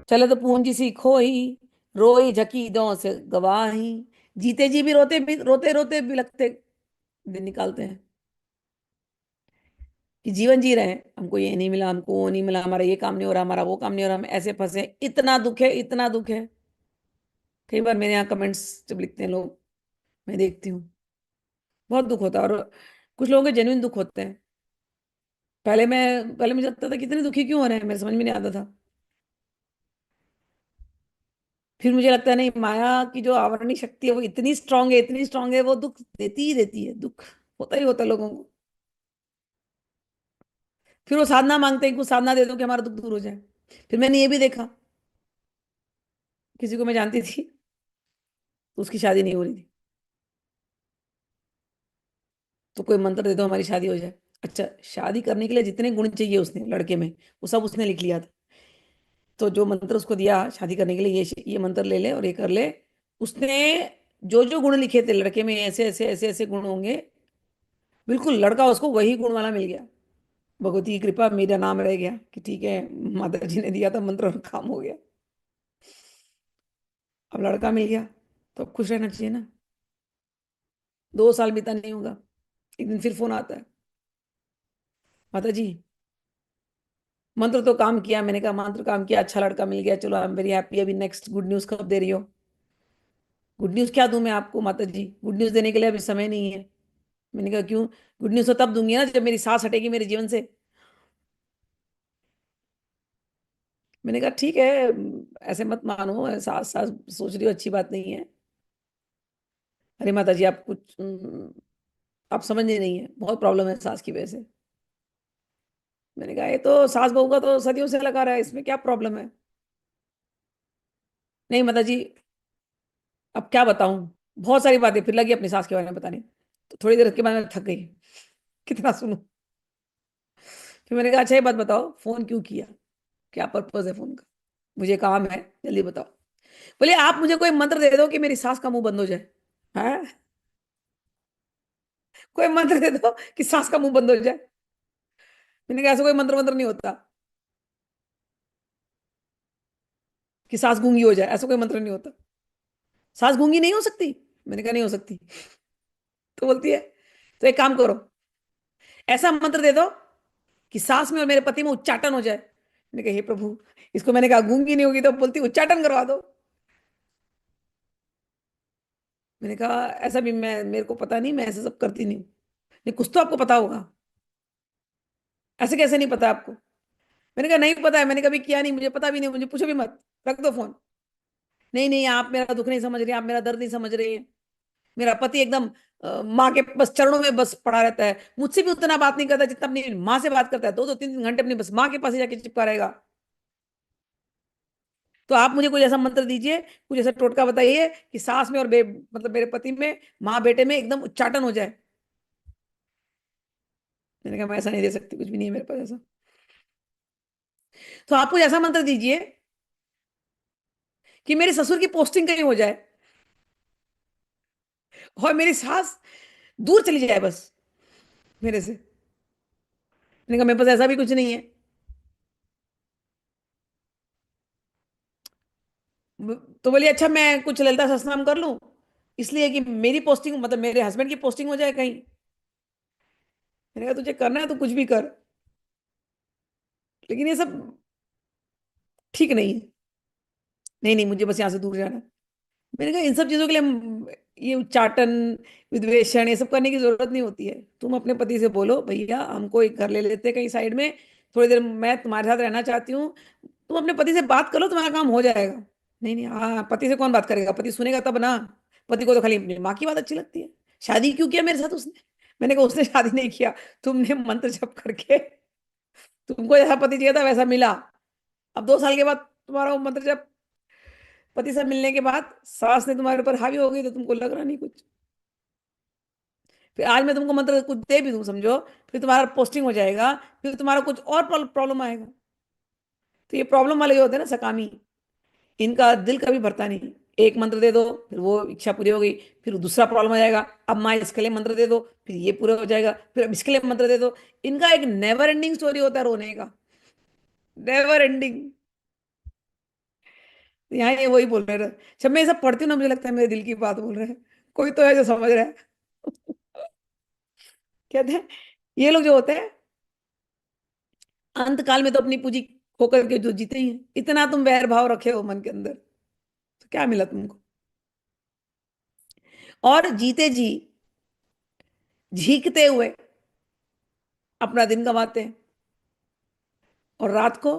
चले तो पूंजी सी खोई, रोई झकी दो से गवाही। जीते जी भी रोते रोते भी लगते दिन निकालते हैं कि जीवन जी रहे हैं, हमको ये नहीं मिला, हमको वो नहीं मिला, हमारा ये काम नहीं हो रहा, हमारा वो काम नहीं हो रहा, हम ऐसे फंसे हैं। इतना दुख है, इतना दुख है। कई बार मेरे यहाँ कमेंट्स जब लिखते हैं लोग, मैं देखती हूँ, बहुत दुख होता है। और कुछ लोगों के जेन्युइन दुख होते हैं। पहले मुझे लगता था कितने दुखी क्यों हो रहे हैं, मेरे समझ में नहीं आता था। फिर मुझे लगता है नहीं, माया की जो आवरणी शक्ति है वो इतनी स्ट्रांग है, इतनी स्ट्रांग है, वो दुख देती ही देती है, दुख होता ही होता है लोगों को। फिर वो साधना मांगते हैं, कुछ साधना दे दो कि हमारा दुख दूर हो जाए। फिर मैंने ये भी देखा, किसी को मैं जानती थी तो उसकी शादी नहीं हो रही थी, तो कोई मंत्र दे दो हमारी शादी हो जाए। अच्छा, शादी करने के लिए जितने गुण चाहिए उसने लड़के में, वो सब उसने लिख लिया था। तो जो मंत्र उसको दिया शादी करने के लिए, ये मंत्र ले ले और ये कर ले, उसने जो जो गुण लिखे थे लड़के में, ऐसे ऐसे ऐसे ऐसे गुण होंगे, बिल्कुल लड़का उसको वही गुण वाला मिल गया। भगवती की कृपा, मेरा नाम रह गया कि ठीक है, माता जी ने दिया था मंत्र और काम हो गया। अब लड़का मिल गया तो अब खुश रहना चाहिए ना। 2 साल बीता नहीं होगा, एक दिन फिर फोन आता है, माता जी मंत्र तो काम किया। मैंने कहा मंत्र काम किया, अच्छा लड़का मिल गया, चलो आई एम वेरी हैप्पी, अभी नेक्स्ट गुड न्यूज कब दे रही हो? गुड न्यूज क्या दूं मैं आपको माता जी, गुड न्यूज देने के लिए अभी समय नहीं है। मैंने कहा क्यों? गुड न्यूज तो तब दूंगी ना जब मेरी सांस हटेगी मेरे जीवन से। मैंने कहा ठीक है, ऐसे मत मानो, सास सास सोच रही हो अच्छी बात नहीं है। अरे माता जी आप कुछ आप समझ नहीं है, बहुत प्रॉब्लम है सास की वजह से। मैंने कहा ये तो सास बहू का तो सदियों से लगा रहा है, इसमें क्या प्रॉब्लम है? नहीं माता जी, अब क्या बताऊं, बहुत सारी बातें फिर लगी अपनी सास के बारे में बताने। तो थोड़ी देर के बाद मैं थक गई, कितना सुनूं। फिर मैंने कहा अच्छा ये बात बताओ, फोन क्यों किया, क्या पर्पज है फोन का? मुझे काम है, जल्दी बताओ। बोले आप मुझे कोई मंत्र दे दो कि मेरी सास का मुंह बंद हो जाए। है, कोई मंत्र दे दो कि सास का मुंह बंद हो जाए। मैंने कहा ऐसा कोई मंत्र मंत्र नहीं होता कि सास गूंगी हो जाए, ऐसा कोई मंत्र नहीं होता। सास गूंगी नहीं हो सकती। मैंने कहा नहीं हो सकती। तो बोलती है तो एक काम करो, ऐसा मंत्र दे दो कि सास में और मेरे पति में उच्चाटन हो जाए। मैंने कहा हे प्रभु, इसको मैंने कहा गूंगी नहीं होगी तो बोलती उच्चाटन करवा दो। मैंने कहा ऐसा भी मैं, मेरे को पता नहीं, मैं ऐसा सब करती नहीं हूँ। नहीं कुछ तो आपको पता होगा, ऐसे कैसे नहीं पता आपको? मैंने कहा नहीं पता है, मैंने कभी किया नहीं, मुझे पता भी नहीं, मुझे पूछो भी मत, रख दो फोन। नहीं नहीं, आप मेरा दुख नहीं समझ रही, आप मेरा दर्द नहीं समझ रही हैं। मेरा पति एकदम माँ के बस चरणों में बस पड़ा रहता है, मुझसे भी उतना बात नहीं करता जितना अपनी माँ से बात करता है, 2 2 3 3 घंटे अपनी बस माँ के पास ही जाके चिपका रहेगा। तो आप मुझे कुछ ऐसा मंत्र दीजिए, कुछ ऐसा टोटका बताइए कि सास में और मतलब मेरे पति में, माँ बेटे में एकदम उच्चाटन हो जाए। मैंने कहा मैं ऐसा नहीं दे सकती, कुछ भी नहीं है मेरे पास ऐसा। तो आप कुछ ऐसा मंत्र दीजिए कि मेरे ससुर की पोस्टिंग कहीं हो जाए और मेरी सास दूर चली जाए बस मेरे से। मैंने कहा मेरे पास ऐसा भी कुछ नहीं है। तो बोलिए अच्छा मैं कुछ ललिता सहस्त्रनाम कर लूं, इसलिए कि मेरी पोस्टिंग मतलब मेरे हस्बैंड की पोस्टिंग हो जाए कहीं। मैंने कहा तुझे करना है तो कुछ भी कर, लेकिन ये सब ठीक नहीं है। नहीं नहीं, मुझे बस यहाँ से दूर जाना है। मैंने कहा इन सब चीजों के लिए ये उच्चाटन, विद्वेषण, ये सब करने की जरूरत नहीं होती है। तुम अपने पति से बोलो भैया हमको एक घर ले लेते हैं कहीं साइड में, थोड़ी देर मैं तुम्हारे साथ रहना चाहती हूँ। तुम अपने पति से बात करो, तुम्हारा काम हो जाएगा। नहीं नहीं, हाँ पति से कौन बात करेगा, पति सुनेगा तब ना। पति को तो खाली अपनी माँ की बात अच्छी लगती है। शादी क्यों किया मेरे साथ उसने? मैंने कहा उसने शादी नहीं किया, तुमने मंत्र जप करके तुमको जैसा पति चाहिए था वैसा मिला। अब 2 साल के बाद तुम्हारा वो मंत्र जप, पति से मिलने के बाद सास ने तुम्हारे ऊपर हावी हो गई तो तुमको लग रहा नहीं कुछ। फिर आज मैं तुमको मंत्र कुछ दे भी दूं समझो, फिर तुम्हारा पोस्टिंग हो जाएगा, फिर तुम्हारा कुछ और प्रॉब्लम आएगा। तो ये प्रॉब्लम वाले जो होते हैं ना सकामी, इनका दिल कभी भरता नहीं। एक मंत्र दे दो, फिर वो इच्छा पूरी हो गई, फिर दूसरा प्रॉब्लम आ जाएगा, अब माँ इसके लिए मंत्र दे दो, फिर ये पूरा हो जाएगा, फिर अब इसके लिए मंत्र दे दो। इनका एक नेवर एंडिंग स्टोरी होता है रोने का, नेवर एंडिंग। यहाँ ये वही बोल रहे हैं। जब मैं ये सब पढ़ती हूँ ना, मुझे लगता है मेरे दिल की बात बोल रहे हैं। कोई तो है जो समझ रहा है। कहते हैं ये लोग जो होते हैं, अंत काल में तो अपनी पूंजी खो करके जो जीते ही हैं। इतना तुम वैर भाव रखे हो मन के अंदर, तो क्या मिला तुमको? और जीते जी झीकते हुए अपना दिन गंवाते हैं, और रात को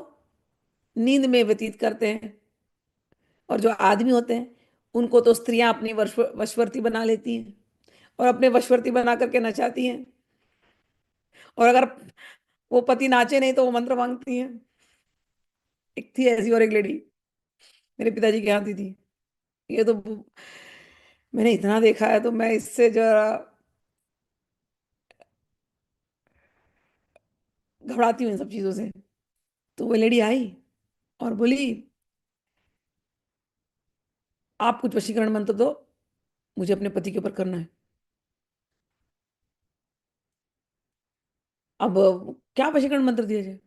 नींद में व्यतीत करते हैं। और जो आदमी होते हैं, उनको तो स्त्रियां अपनी वशवर्ती बना लेती हैं, और अपने वशवर्ती बना करके नचाती हैं। और अगर वो पति नाचे नहीं तो वो मंत्र मांगती हैं। एक थी ऐसी और एक लेडी, मेरे पिताजी के यहाँ थी। ये तो मैंने इतना देखा है, तो मैं इससे जरा घबराती हूँ इन सब चीजों से। तो वो लेडी आई और बोली, आप कुछ वशीकरण मंत्र दो, मुझे अपने पति के ऊपर करना है। अब क्या वशीकरण मंत्र दिया जाए?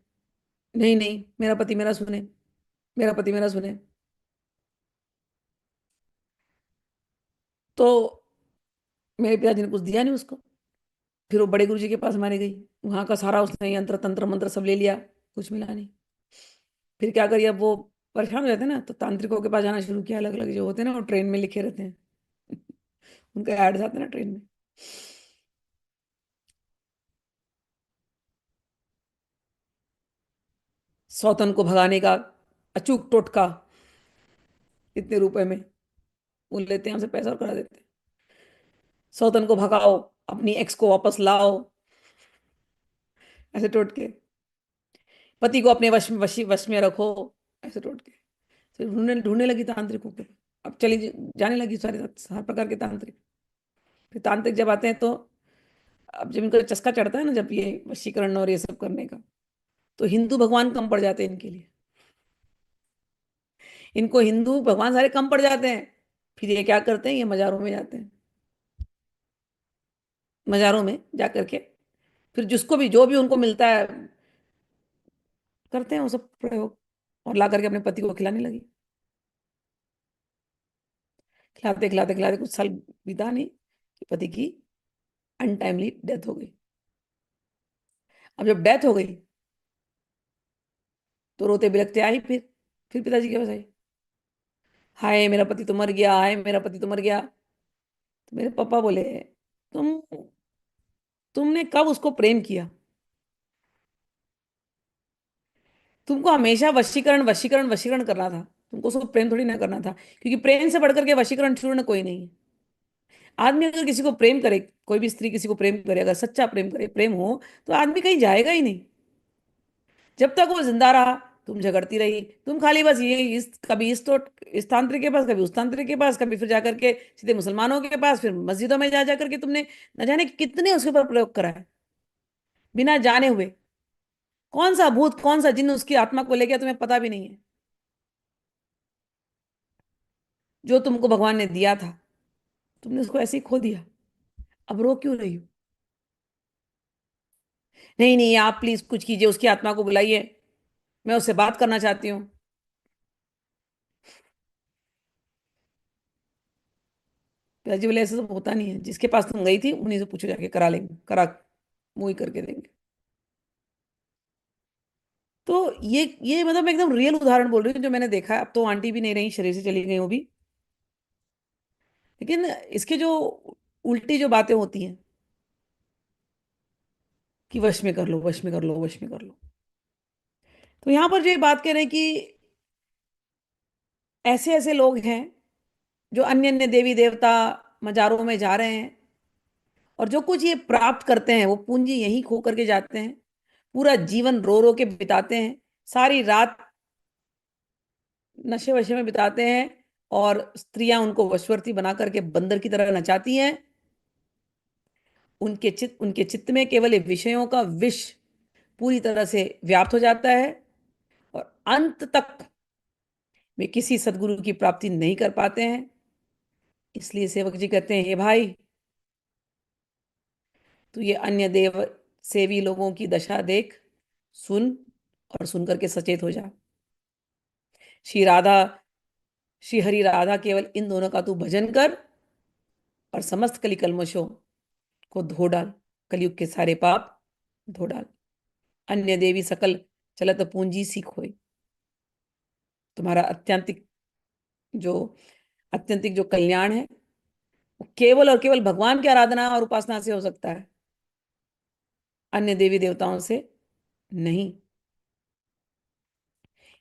नहीं नहीं, मेरा पति मेरा सुने, मेरा पति मेरा सुने। तो मेरे पिताजी ने कुछ दिया नहीं उसको। फिर वो बड़े गुरु जी के पास हमारे गई। वहां का सारा उसने यंत्र तंत्र मंत्र सब ले लिया, कुछ मिला नहीं। फिर क्या करिए, अब वो परेशान हो जाते हैं ना, तो तांत्रिकों के पास जाना शुरू किया। अलग अलग जो होते हैं ना, वो ट्रेन में लिखे रहते हैं। उनके ऐड आते हैं ना ट्रेन में। सौतन को भगाने का अचूक टोटका, इतने रुपए में वो लेते हैं हमसे पैसा और करा देते हैं। सौतन को भगाओ, अपनी एक्स को वापस लाओ, ऐसे टोटके। पति को अपने वश में रखो, ऐसे टोटके। फिर ढूंढने ढूंढने लगी तांत्रिकों के। अब जाने लगी सारे हर प्रकार के तांत्रिक। फिर तांत्रिक जब आते हैं तो, अब जब इनको चस्का चढ़ता है ना, जब ये वशीकरण और ये सब करने का, तो हिंदू भगवान कम पड़ जाते हैं इनके लिए। इनको हिंदू भगवान सारे कम पड़ जाते हैं। फिर ये क्या करते हैं, ये मजारों में जाते हैं। मजारों में जा करके फिर जिसको भी जो भी उनको मिलता है, करते हैं वो सब प्रयोग। और ला करके अपने पति को खिलाने लगी। खिलाते खिलाते खिलाते कुछ साल बीता नहीं कि पति की अनटाइमली डेथ हो गई। अब जब डेथ हो गई, तो रोते बिलखते आई। फिर पिताजी के पास आई। हाय मेरा पति तो मर गया, हाय मेरा पति तो मर गया। तो मेरे पापा बोले, तुम तुमने कब उसको प्रेम किया? तुमको हमेशा वशीकरण वशीकरण वशीकरण करना था। तुमको उसको प्रेम थोड़ी ना करना था, क्योंकि प्रेम से बढ़कर के वशीकरण चूर्ण कोई नहीं है। आदमी अगर किसी को प्रेम करे, कोई भी स्त्री किसी को प्रेम करे, अगर सच्चा प्रेम करे, प्रेम हो, तो आदमी कहीं जाएगा ही नहीं। जब तक वो जिंदा रहा, तुम झगड़ती रही। तुम खाली बस ये कभी इस तांत्रिक के पास, कभी उस तांत्रिक के पास, कभी फिर जाकर के सीधे मुसलमानों के पास, फिर मस्जिदों में जा जा करके तुमने न जाने कितने उसके ऊपर प्रयोग करा है, बिना जाने हुए। कौन सा भूत कौन सा जिन्न उसकी आत्मा को ले गया, तुम्हें पता भी नहीं है। जो तुमको भगवान ने दिया था, तुमने उसको ऐसे ही खो दिया। अब रो क्यों रही हो? नहीं नहीं, आप प्लीज कुछ कीजिए, उसकी आत्मा को बुलाइए, मैं उससे बात करना चाहती हूँ। पिताजी बोले, ऐसा तो होता नहीं है, जिसके पास तुम गई थी उन्हीं से पूछो, जाके करा लेंगे, करा मुंह ही करके देंगे। तो ये मतलब मैं एकदम रियल उदाहरण बोल रही हूँ जो मैंने देखा है। अब तो आंटी भी नहीं रही, शरीर से चली गई वो भी। लेकिन इसके जो उल्टी जो बातें होती हैं, कि वश में कर लो, वश में कर लो, वश में कर लो। तो यहाँ पर जो ये बात कह रहे हैं कि ऐसे ऐसे लोग हैं जो अन्य अन्य देवी देवता मजारों में जा रहे हैं, और जो कुछ ये प्राप्त करते हैं वो पूंजी यहीं खो करके जाते हैं। पूरा जीवन रो रो के बिताते हैं, सारी रात नशे वशे में बिताते हैं, और स्त्रियां उनको वशवर्ती बना करके बंदर की तरह नचाती हैं। उनके चित्त में केवल ये विषयों का विष पूरी तरह से व्याप्त हो जाता है, और अंत तक वे किसी सदगुरु की प्राप्ति नहीं कर पाते हैं। इसलिए सेवक जी कहते हैं, हे भाई, तू ये अन्य देव सेवी लोगों की दशा देख, सुन, और सुन करके सचेत हो जा। श्री राधा श्री हरि राधा केवल इन दोनों का तू भजन कर और समस्त कली कल्मशों को धो डाल। कलयुग के सारे पाप धो डाल। अन्य देवी सकल चलत पूंजी सीखोई। तुम्हारा जो अत्यंतिक जो कल्याण है वो केवल और केवल भगवान की आराधना और उपासना से हो सकता है, अन्य देवी देवताओं से नहीं।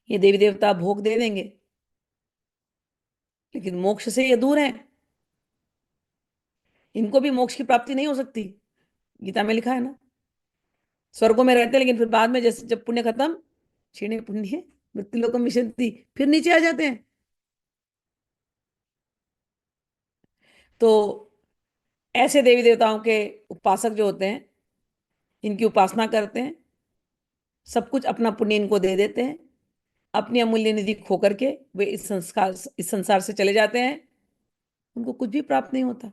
ये देवी देवता भोग दे देंगे, लेकिन मोक्ष से ये दूर हैं। इनको भी मोक्ष की प्राप्ति नहीं हो सकती। गीता में लिखा है ना, स्वर्गों में रहते हैं लेकिन फिर बाद में जैसे जब पुण्य खत्म, क्षीणे पुण्य मृत्यु लोकम विशन्ति, फिर नीचे आ जाते हैं। तो ऐसे देवी देवताओं के उपासक जो होते हैं, इनकी उपासना करते हैं, सब कुछ अपना पुण्य इनको दे देते हैं, अपनी अमूल्य निधि खो करके वे इस संसार से चले जाते हैं, उनको कुछ भी प्राप्त नहीं होता।